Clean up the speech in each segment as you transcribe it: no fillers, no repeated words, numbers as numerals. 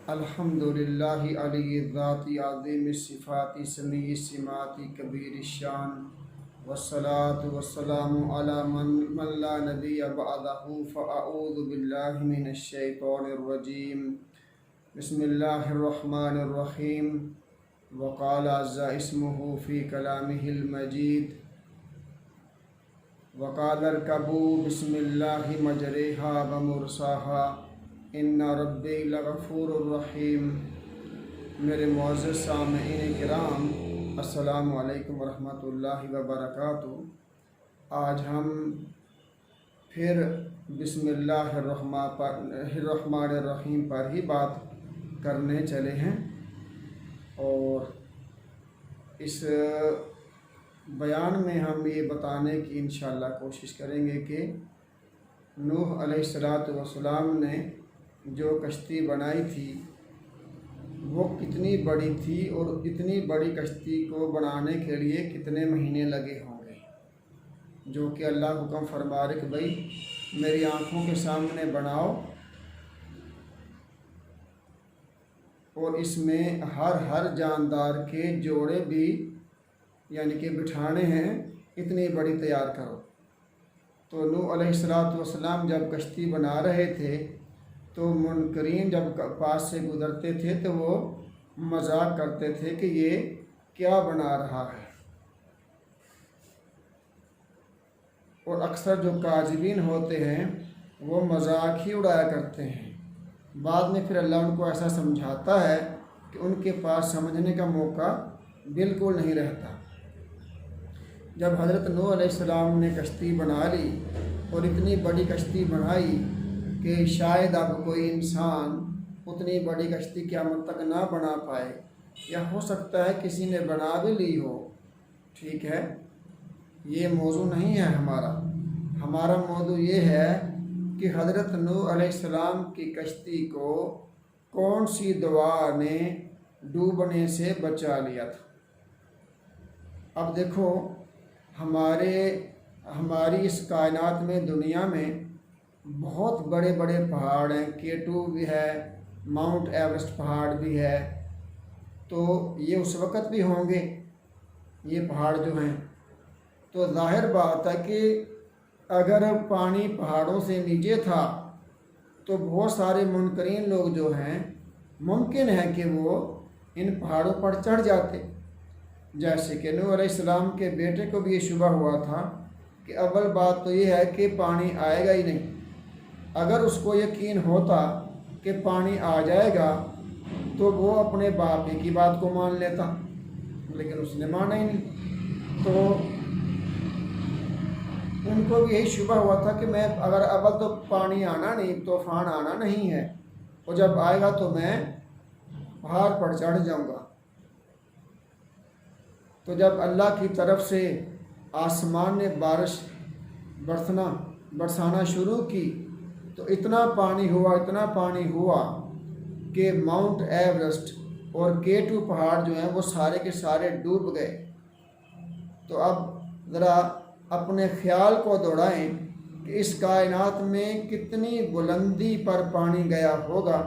الحمدللہ علی الذات عظیم الصفات سمیع السمات کبیر الشان والصلاة والسلام علی من لا نبی بعدہ فاعوذ باللہ من الشیطان الرجیم بسم اللہ الرحمن الرحیم وقال عز اسمہ فی کلامہ المجید وقال ارکبوا بسم اللہ مجریہا ومرساہا ان ربی لغفور الرحیم۔ میرے معزز سامعین کرام، السلام علیکم ورحمۃ اللہ وبرکاتہ۔ آج ہم پھر بسم اللہ الرحمن الرحیم پر ہی بات کرنے چلے ہیں، اور اس بیان میں ہم یہ بتانے کی انشاءاللہ کوشش کریں گے کہ نوح علیہ السلام نے جو کشتی بنائی تھی وہ کتنی بڑی تھی، اور اتنی بڑی کشتی کو بنانے کے لیے کتنے مہینے لگے ہوں گے، جو کہ اللہ حکم فرما رہے کہ بھائی میری آنکھوں کے سامنے بناؤ، اور اس میں ہر جاندار کے جوڑے بھی یعنی کہ بٹھانے ہیں، اتنی بڑی تیار کرو۔ تو نوح علیہ السلام جب کشتی بنا رہے تھے تو منکرین جب پاس سے گزرتے تھے تو وہ مذاق کرتے تھے کہ یہ کیا بنا رہا ہے، اور اکثر جو کاذبین ہوتے ہیں وہ مذاق ہی اڑایا کرتے ہیں۔ بعد میں پھر اللہ ان کو ایسا سمجھاتا ہے کہ ان کے پاس سمجھنے کا موقع بالکل نہیں رہتا۔ جب حضرت نوح علیہ السلام نے کشتی بنا لی، اور اتنی بڑی کشتی بنائی کہ شاید اب کوئی انسان اتنی بڑی کشتی قیامت تک نہ بنا پائے، یا ہو سکتا ہے کسی نے بنا بھی لی ہو، ٹھیک ہے، یہ موضوع نہیں ہے ہمارا موضوع یہ ہے کہ حضرت نوح علیہ السلام کی کشتی کو کون سی دعا نے ڈوبنے سے بچا لیا تھا۔ اب دیکھو، ہماری اس کائنات میں، دنیا میں بہت بڑے بڑے پہاڑ ہیں، K2 بھی ہے، ماؤنٹ ایورسٹ پہاڑ بھی ہے، تو یہ اس وقت بھی ہوں گے یہ پہاڑ جو ہیں۔ تو ظاہر بات ہے کہ اگر پانی پہاڑوں سے نیچے تھا تو بہت سارے منکرین لوگ جو ہیں ممکن ہے کہ وہ ان پہاڑوں پر چڑھ جاتے، جیسے کہ نوح علیہ السلام کے بیٹے کو بھی یہ شبہ ہوا تھا کہ اول بات تو یہ ہے کہ پانی آئے گا ہی نہیں۔ اگر اس کو یقین ہوتا کہ پانی آ جائے گا تو وہ اپنے باپ کی بات کو مان لیتا، لیکن اس نے مانا ہی نہیں۔ تو ان کو بھی یہی شبہ ہوا تھا کہ میں اگر اول تو پانی آنا نہیں، طوفان آنا نہیں ہے، اور جب آئے گا تو میں پہاڑ پر چڑھ جاؤں گا۔ تو جب اللہ کی طرف سے آسمان نے بارش برسانا شروع کی تو اتنا پانی ہوا کہ ماؤنٹ ایورسٹ اور K2 پہاڑ جو ہیں وہ سارے کے سارے ڈوب گئے۔ تو اب ذرا اپنے خیال کو دوڑائیں کہ اس کائنات میں کتنی بلندی پر پانی گیا ہوگا،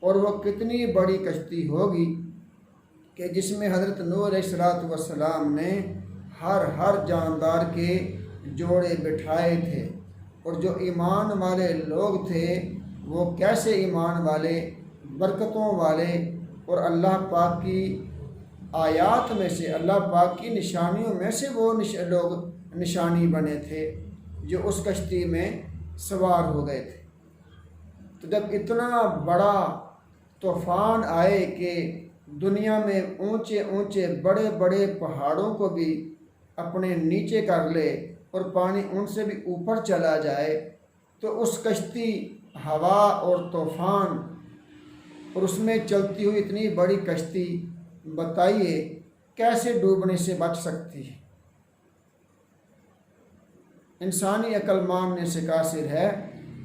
اور وہ کتنی بڑی کشتی ہوگی کہ جس میں حضرت نوح علیہ السلام نے ہر جاندار کے جوڑے بٹھائے تھے، اور جو ایمان والے لوگ تھے وہ کیسے ایمان والے، برکتوں والے، اور اللہ پاک کی آیات میں سے، اللہ پاک کی نشانیوں میں سے وہ لوگ نشانی بنے تھے جو اس کشتی میں سوار ہو گئے تھے۔ تو جب اتنا بڑا طوفان آئے کہ دنیا میں اونچے بڑے بڑے پہاڑوں کو بھی اپنے نیچے کر لے اور پانی ان سے بھی اوپر چلا جائے، تو اس کشتی، ہوا اور طوفان اور اس میں چلتی ہوئی اتنی بڑی کشتی، بتائیے کیسے ڈوبنے سے بچ سکتی ہے؟ انسانی عقل ماننے سے قاصر ہے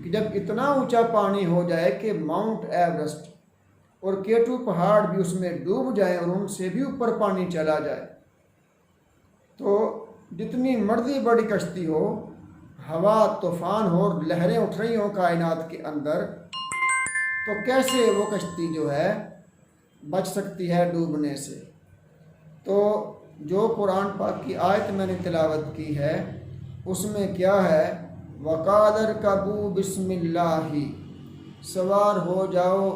کہ جب اتنا اونچا پانی ہو جائے کہ ماؤنٹ ایورسٹ اور K2 پہاڑ بھی اس میں ڈوب جائیں اور ان سے بھی اوپر پانی چلا جائے، تو جتنی مرضی بڑی کشتی ہو، ہوا طوفان ہو، لہریں اٹھ رہی ہوں کائنات کے اندر، تو تو کیسے وہ کشتی جو ہے بچ سکتی ہے ڈوبنے سے؟ تو جو قرآن پاک کی آیت میں نے تلاوت کی ہے اس میں کیا ہے، وَقَالَ ارْكَبُوا بِسْمِ اللَّهِ، سوار ہو جاؤ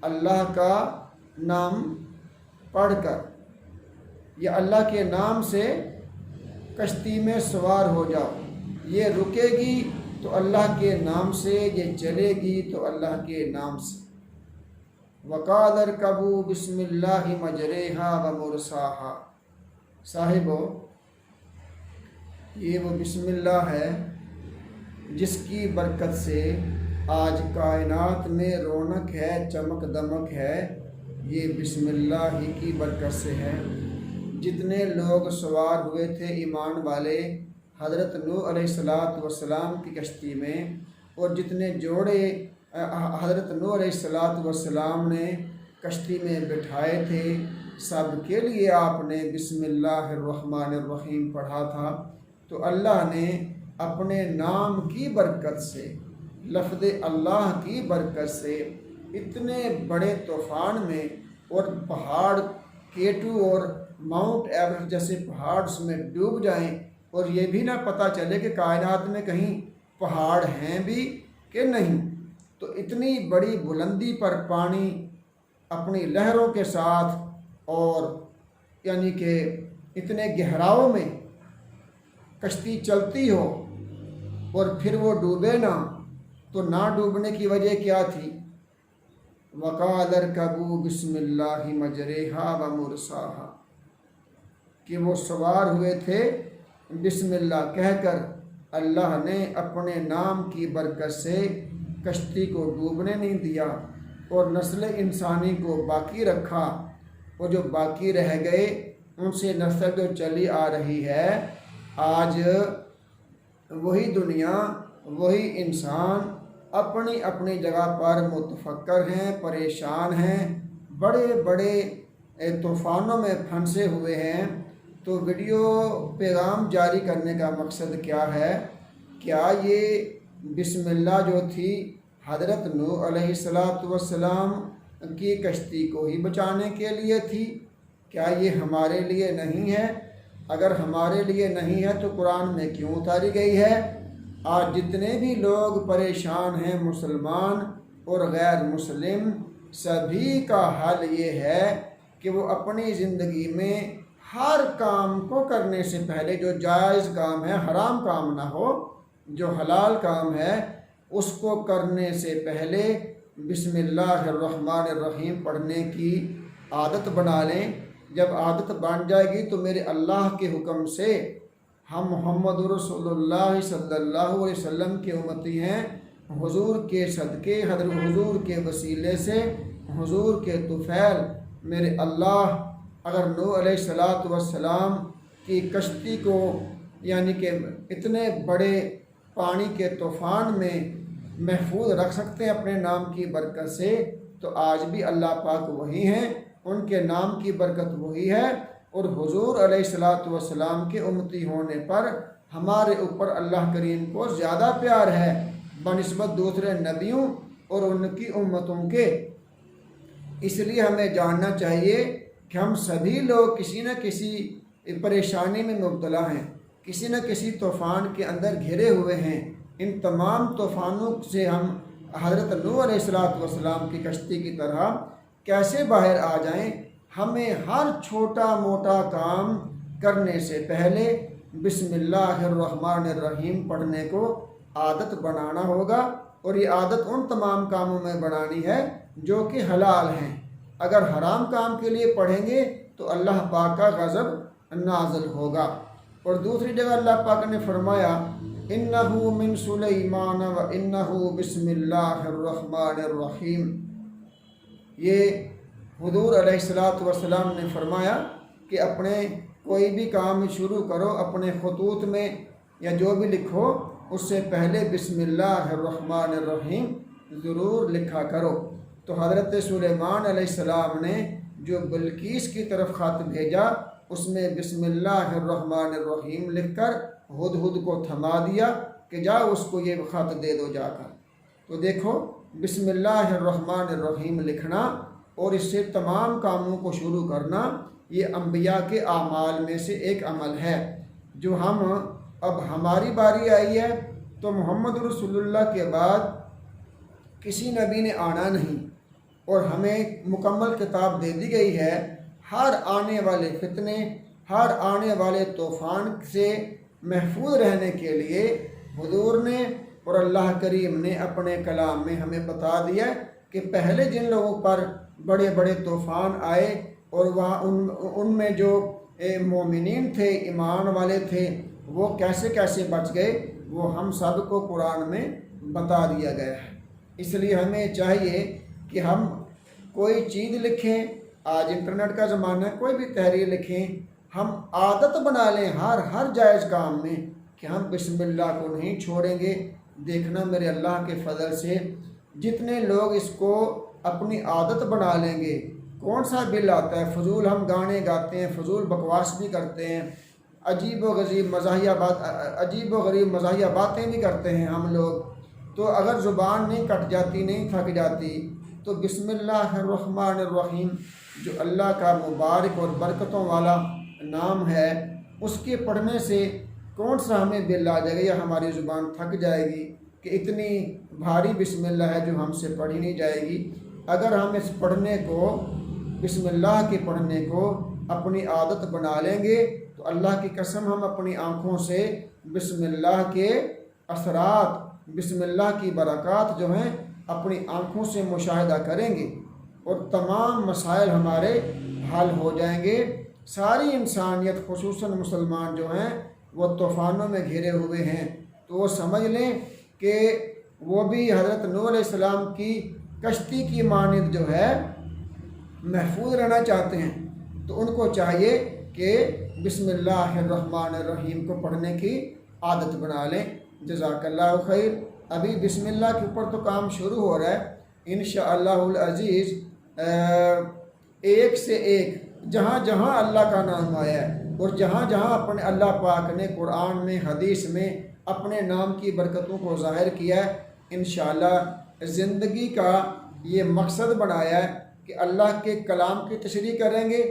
اللہ کا نام پڑھ کر، یا اللہ کے نام سے کشتی میں سوار ہو جاؤ، یہ رکے گی تو اللہ کے نام سے، یہ چلے گی تو اللہ کے نام سے۔ وَقَالَ ارْكَبُوا بِسْمِ اللَّهِ مَجْرَيْهَا وَمُرْسَاهَا، صاحبو یہ وہ بسم اللہ ہے جس کی برکت سے آج کائنات میں رونق ہے، چمک دمک ہے، یہ بسم اللہ ہی کی برکت سے ہے۔ جتنے لوگ سوار ہوئے تھے ایمان والے حضرت نوح علیہ السلام کی کشتی میں، اور جتنے جوڑے حضرت نوح علیہ السلام نے کشتی میں بٹھائے تھے، سب کے لیے آپ نے بسم اللہ الرحمن الرحیم پڑھا تھا۔ تو اللہ نے اپنے نام کی برکت سے، لفظ اللہ کی برکت سے اتنے بڑے طوفان میں، اور پہاڑ K2 اور ماؤنٹ ایورسٹ جیسے پہاڑ اس میں ڈوب جائیں، اور یہ بھی نہ پتہ چلے کہ کائنات میں کہیں پہاڑ ہیں بھی کہ نہیں، تو اتنی بڑی بلندی پر پانی اپنی لہروں کے ساتھ، اور یعنی کہ اتنے گہراؤں میں کشتی چلتی ہو اور پھر وہ ڈوبے نہ، تو نہ ڈوبنے کی وجہ کیا تھی؟ وَقَالَ ارْكَبُوا بِسْمِ اللَّهِ مَجْرَيْهَا وَمُرْسَاهَا، کہ وہ سوار ہوئے تھے بسم اللہ کہہ کر، اللہ نے اپنے نام کی برکت سے کشتی کو ڈوبنے نہیں دیا، اور نسل انسانی کو باقی رکھا، وہ جو باقی رہ گئے ان سے نسل جو چلی آ رہی ہے، آج وہی دنیا، وہی انسان اپنی اپنی جگہ پر متفکر ہیں، پریشان ہیں، بڑے بڑے طوفانوں میں پھنسے ہوئے ہیں۔ تو ویڈیو پیغام جاری کرنے کا مقصد کیا ہے؟ کیا یہ بسم اللہ جو تھی حضرت نوح علیہ السلام کی کشتی کو ہی بچانے کے لیے تھی؟ کیا یہ ہمارے لیے نہیں ہے؟ اگر ہمارے لیے نہیں ہے تو قرآن میں کیوں اتاری گئی ہے؟ آج جتنے بھی لوگ پریشان ہیں، مسلمان اور غیر مسلم، سبھی کا حل یہ ہے کہ وہ اپنی زندگی میں ہر کام کو کرنے سے پہلے، جو جائز کام ہے، حرام کام نہ ہو، جو حلال کام ہے، اس کو کرنے سے پہلے بسم اللہ الرحمن الرحیم پڑھنے کی عادت بنا لیں۔ جب عادت بن جائے گی تو میرے اللہ کے حکم سے ہم محمد رسول اللہ صلی اللہ علیہ وسلم کے امتی ہیں، حضور کے صدقے، حضرت حضور کے وسیلے سے، حضور کے طفیل میرے اللہ اگر نوح علیہ السلام کی کشتی کو یعنی کہ اتنے بڑے پانی کے طوفان میں محفوظ رکھ سکتے ہیں اپنے نام کی برکت سے، تو آج بھی اللہ پاک وہی ہیں، ان کے نام کی برکت وہی ہے، اور حضور علیہ السلام کے امتی ہونے پر ہمارے اوپر اللہ کریم کو زیادہ پیار ہے بنسبت دوسرے نبیوں اور ان کی امتوں کے۔ اس لیے ہمیں جاننا چاہیے کہ ہم سبھی لوگ کسی نہ کسی پریشانی میں مبتلا ہیں، کسی نہ کسی طوفان کے اندر گھرے ہوئے ہیں۔ ان تمام طوفانوں سے ہم حضرت نوح علیہ السلام کی کشتی کی طرح کیسے باہر آ جائیں؟ ہمیں ہر چھوٹا موٹا کام کرنے سے پہلے بسم اللہ الرحمن الرحیم پڑھنے کو عادت بنانا ہوگا، اور یہ عادت ان تمام کاموں میں بنانی ہے جو کہ حلال ہیں۔ اگر حرام کام کے لیے پڑھیں گے تو اللہ پاک کا غضب نازل ہوگا۔ اور دوسری جگہ اللہ پاک نے فرمایا اِنَّهُ مِن سُلَيْمَانَ وَإِنَّهُ بِسْمِ اللَّهِ الرَّحْمَنِ الرَّحِيمِ۔ یہ حضور علیہ السلام نے فرمایا کہ اپنے کوئی بھی کام شروع کرو، اپنے خطوط میں یا جو بھی لکھو اس سے پہلے بسم اللہ الرحمن الرحیم ضرور لکھا کرو۔ تو حضرت سلیمان علیہ السلام نے جو بلقیس کی طرف خط بھیجا اس میں بسم اللہ الرحمن الرحیم لکھ کر ہدہد کو تھما دیا کہ جا اس کو یہ خط دے دو جا کر۔ تو دیکھو بسم اللہ الرحمن الرحیم لکھنا اور اس سے تمام کاموں کو شروع کرنا، یہ انبیاء کے اعمال میں سے ایک عمل ہے جو اب ہماری باری آئی ہے تو محمد رسول اللہ کے بعد کسی نبی نے آنا نہیں، اور ہمیں مکمل کتاب دے دی گئی ہے۔ ہر آنے والے فتنے، ہر آنے والے طوفان سے محفوظ رہنے کے لیے حضور نے اور اللہ کریم نے اپنے کلام میں ہمیں بتا دیا کہ پہلے جن لوگوں پر بڑے بڑے طوفان آئے اور وہاں ان میں جو مومنین تھے، ایمان والے تھے، وہ کیسے کیسے بچ گئے، وہ ہم سب کو قرآن میں بتا دیا گیا ہے۔ اس لیے ہمیں چاہیے کہ ہم کوئی چیز لکھیں، آج انٹرنیٹ کا زمانہ ہے، کوئی بھی تحریر لکھیں، ہم عادت بنا لیں ہر جائز کام میں کہ ہم بسم اللہ کو نہیں چھوڑیں گے۔ دیکھنا میرے اللہ کے فضل سے جتنے لوگ اس کو اپنی عادت بنا لیں گے، کون سا بل آتا ہے، فضول ہم گانے گاتے ہیں، فضول بکواس بھی کرتے ہیں، عجیب و غریب مزاحیہ باتیں بھی کرتے ہیں ہم لوگ، تو اگر زبان نہیں کٹ جاتی، نہیں تھک جاتی، تو بسم اللہ الرحمن الرحیم جو اللہ کا مبارک اور برکتوں والا نام ہے، اس کے پڑھنے سے کون سا ہمیں بل آ جائے گا یا ہماری زبان تھک جائے گی کہ اتنی بھاری بسم اللہ ہے جو ہم سے پڑھی نہیں جائے گی۔ اگر ہم اس پڑھنے کو، بسم اللہ کے پڑھنے کو اپنی عادت بنا لیں گے تو اللہ کی قسم ہم اپنی آنکھوں سے بسم اللہ کے اثرات، بسم اللہ کی برکات جو ہیں اپنی آنکھوں سے مشاہدہ کریں گے اور تمام مسائل ہمارے حل ہو جائیں گے۔ ساری انسانیت خصوصاً مسلمان جو ہیں وہ طوفانوں میں گھرے ہوئے ہیں، تو وہ سمجھ لیں کہ وہ بھی حضرت نوح علیہ السلام کی کشتی کی مانند جو ہے محفوظ رہنا چاہتے ہیں، تو ان کو چاہیے کہ بسم اللہ الرحمن الرحیم کو پڑھنے کی عادت بنا لیں۔ جزاک اللہ خیر۔ ابھی بسم اللہ کے اوپر تو کام شروع ہو رہا ہے انشاءاللہ العزیز، ایک سے ایک جہاں جہاں اللہ کا نام آیا ہے اور جہاں جہاں اپنے اللہ پاک نے قرآن میں، حدیث میں اپنے نام کی برکتوں کو ظاہر کیا ہے، انشاءاللہ زندگی کا یہ مقصد بنایا ہے کہ اللہ کے کلام کی تشریح کریں گے،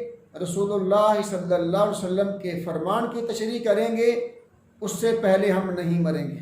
رسول اللہ صلی اللہ علیہ وسلم کے فرمان کی تشریح کریں گے، اس سے پہلے ہم نہیں مریں گے۔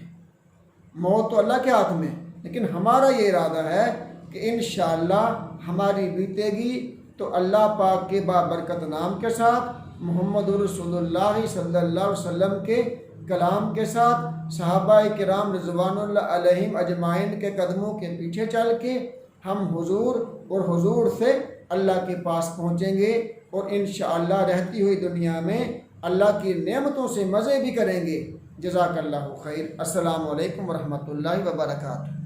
موت تو اللہ کے ہاتھ میں، لیکن ہمارا یہ ارادہ ہے کہ انشاءاللہ ہماری بیتے گی تو اللہ پاک کے بابرکت نام کے ساتھ، محمد رسول اللہ صلی اللہ علیہ وسلم کے کلام کے ساتھ، صحابہ کرام رضوان اللہ علیہم اجمعین کے قدموں کے پیچھے چل کے ہم حضور اور حضور سے اللہ کے پاس پہنچیں گے اور انشاءاللہ رہتی ہوئی دنیا میں اللہ کی نعمتوں سے مزے بھی کریں گے۔ جزاک اللہ خیر۔ السلام علیکم ورحمۃ اللہ وبرکاتہ۔